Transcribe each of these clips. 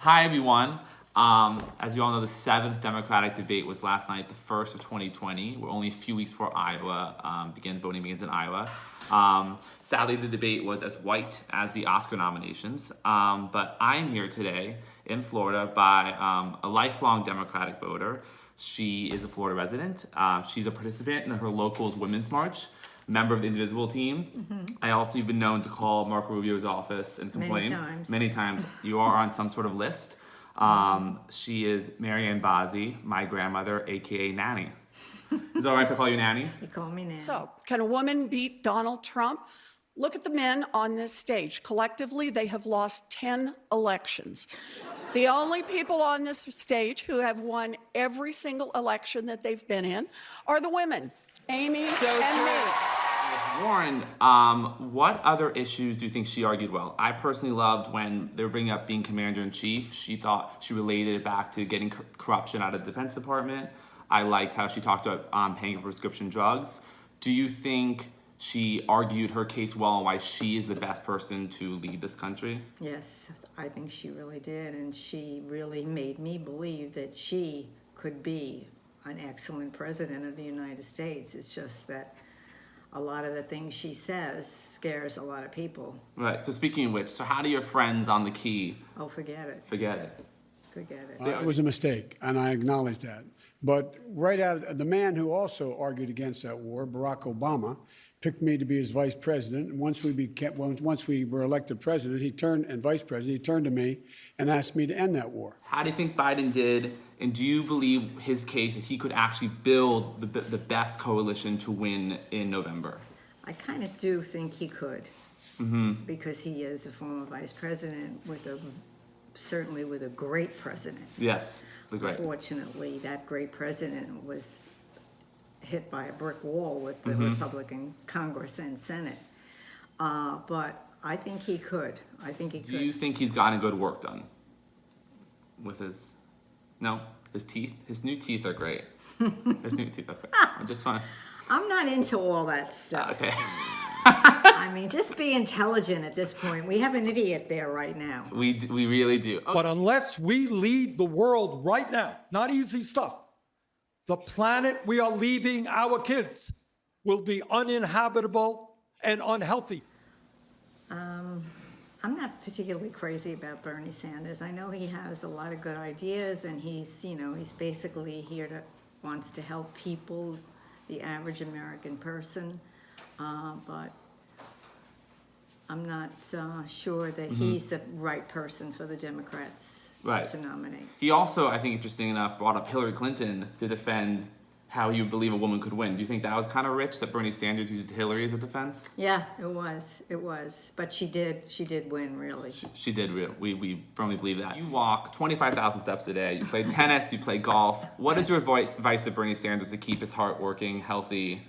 Hi, everyone. As you all know, the 7th Democratic debate was last night, the first of 2020. We're only a few weeks before Iowa voting begins in Iowa. Sadly, the debate was as white as the Oscar nominations. But I'm here today in Florida by a lifelong Democratic voter. She is a Florida resident. She's a participant in her local's Women's March, member of the Indivisible team. I also have been known to call Marco Rubio's office and complain. Many times. You are on some sort of list. She is Marianne Bazzi, my grandmother, aka Nanni. Is it all right if I call you Nanni? You call me Nanni. So, can a woman beat Donald Trump? Look at the men on this stage. Collectively, they have lost 10 elections. The only people on this stage who have won every single election that they've been in are the women, Amy and me. Warren, what other issues do you think she argued well? I personally loved when they were bringing up being commander-in-chief. She thought she related it back to getting corruption out of the Defense Department. I liked how she talked about paying for prescription drugs. Do you think she argued her case well on why she is the best person to lead this country? Yes, I think she really did, and she really made me believe that she could be an excellent president of the United States. It's just that a lot of the things she says scares a lot of people. Right, so speaking of which, so how do your friends on the key? Oh, forget it. Forget it. Forget it. It was a mistake, and I acknowledge that. But right out, the man who also argued against that war, Barack Obama, picked me to be his vice president. And once we were elected president, and vice president, he turned to me and asked me to end that war. How do you think Biden did, and do you believe his case that he could actually build the best coalition to win in November? I kind of do think he could, because he is a former vice president certainly with a great president. Yes, the great. Unfortunately, that great president was hit by a brick wall with the Republican Congress and Senate. But I think he could. Do you think he's gotten good work done with his? No, his teeth. His new teeth are great. His new teeth are great. I'm just fine. I'm not into all that stuff. Okay. I mean, just be intelligent at this point. We have an idiot there right now. We really do. Okay. But unless we lead the world right now, not easy stuff, the planet we are leaving our kids will be uninhabitable and unhealthy. I'm not particularly crazy about Bernie Sanders. I know he has a lot of good ideas, and he's basically wants to help people, the average American person. But I'm not sure that he's the right person for the Democrats to nominate. He also, I think, interesting enough, brought up Hillary Clinton to defend how you believe a woman could win. Do you think that was kind of rich that Bernie Sanders used Hillary as a defense? Yeah, it was. But she did win, really. She did. We firmly believe that. You walk 25,000 steps a day. You play tennis. You play golf. What is your advice to Bernie Sanders to keep his heart working, healthy,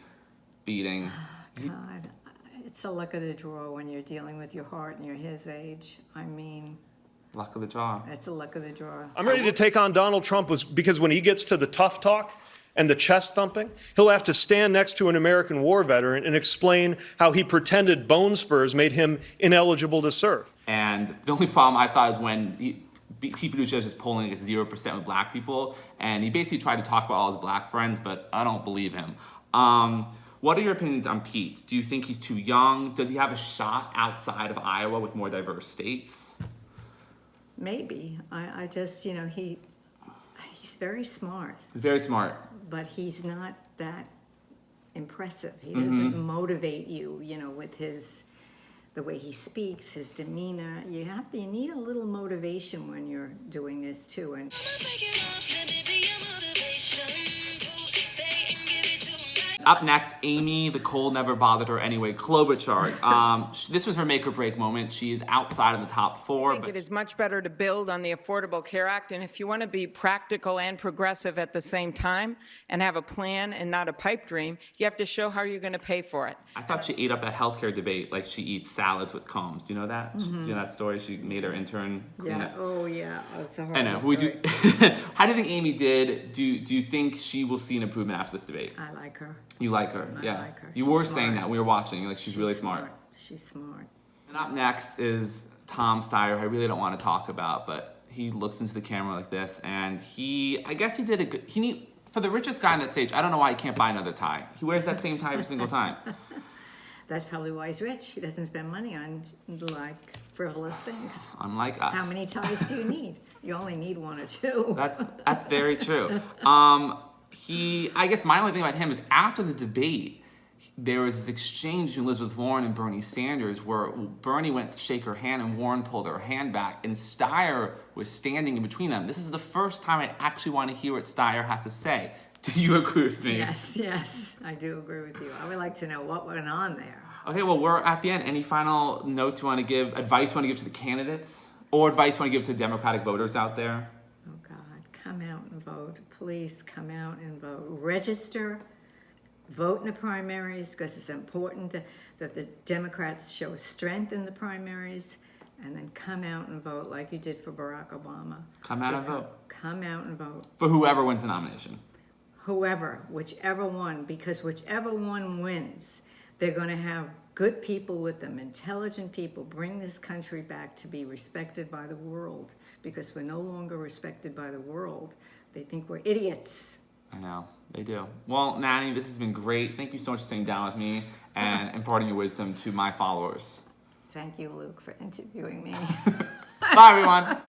beating? God, it's the luck of the draw when you're dealing with your heart and you're his age. I mean, luck of the draw. It's a luck of the draw. I'm ready to take on Donald Trump because when he gets to the tough talk and the chest thumping, he'll have to stand next to an American war veteran and explain how he pretended bone spurs made him ineligible to serve. And the only problem I thought is when Pete Buttigieg is polling against 0% with black people, and he basically tried to talk about all his black friends, but I don't believe him. What are your opinions on Pete? Do you think he's too young? Does he have a shot outside of Iowa with more diverse states? Maybe. I just, he's very smart. He's very smart. But he's not that impressive. He doesn't motivate you, with the way he speaks, his demeanor. You need a little motivation when you're doing this too. And up next, Amy, the cold never bothered her anyway. Klobuchar. This was her make or break moment. She is outside of the top 4. I think it is much better to build on the Affordable Care Act. And if you want to be practical and progressive at the same time and have a plan and not a pipe dream, you have to show how you're going to pay for it. I thought she ate up that healthcare debate like she eats salads with combs. Do you know that? Do you know that story? She made her intern clean it. Oh, yeah. It's a horrible I know. story. How do you think Amy did? Do you think she will see an improvement after this debate? I like her. You like her, I yeah. like her. You She's were smart. saying that. We were watching. Like she's really smart. She's smart. And up next is Tom Styer, who I really don't want to talk about, but he looks into the camera like this, and I guess he did a good, for the richest guy on that stage, I don't know why he can't buy another tie. He wears that same tie every single time. That's probably why he's rich. He doesn't spend money on, like, frivolous things. Unlike us. How many ties do you need? You only need one or two. That's very true. I guess my only thing about him is after the debate, there was this exchange between Elizabeth Warren and Bernie Sanders where Bernie went to shake her hand and Warren pulled her hand back, and Styer was standing in between them. This is the first time I actually want to hear what Styer has to say. Do you agree with me? Yes, I do agree with you. I would like to know what went on there. Okay, well, we're at the end. Any final notes you want to give, advice you want to give to the candidates, or advice you want to give to Democratic voters out there? Oh, God, come out and vote. Please come out and vote. Register. Vote in the primaries, because it's important that the Democrats show strength in the primaries, and then come out and vote like you did for Barack Obama. Come out and vote. Come out and vote. For whoever wins the nomination. Whoever, whichever one, because whichever one wins, they're going to have good people with them, intelligent people, bring this country back to be respected by the world, because we're no longer respected by the world. They think we're idiots. I know, they do. Well, Nanni, this has been great. Thank you so much for sitting down with me and imparting your wisdom to my followers. Thank you, Luke, for interviewing me. Bye, everyone.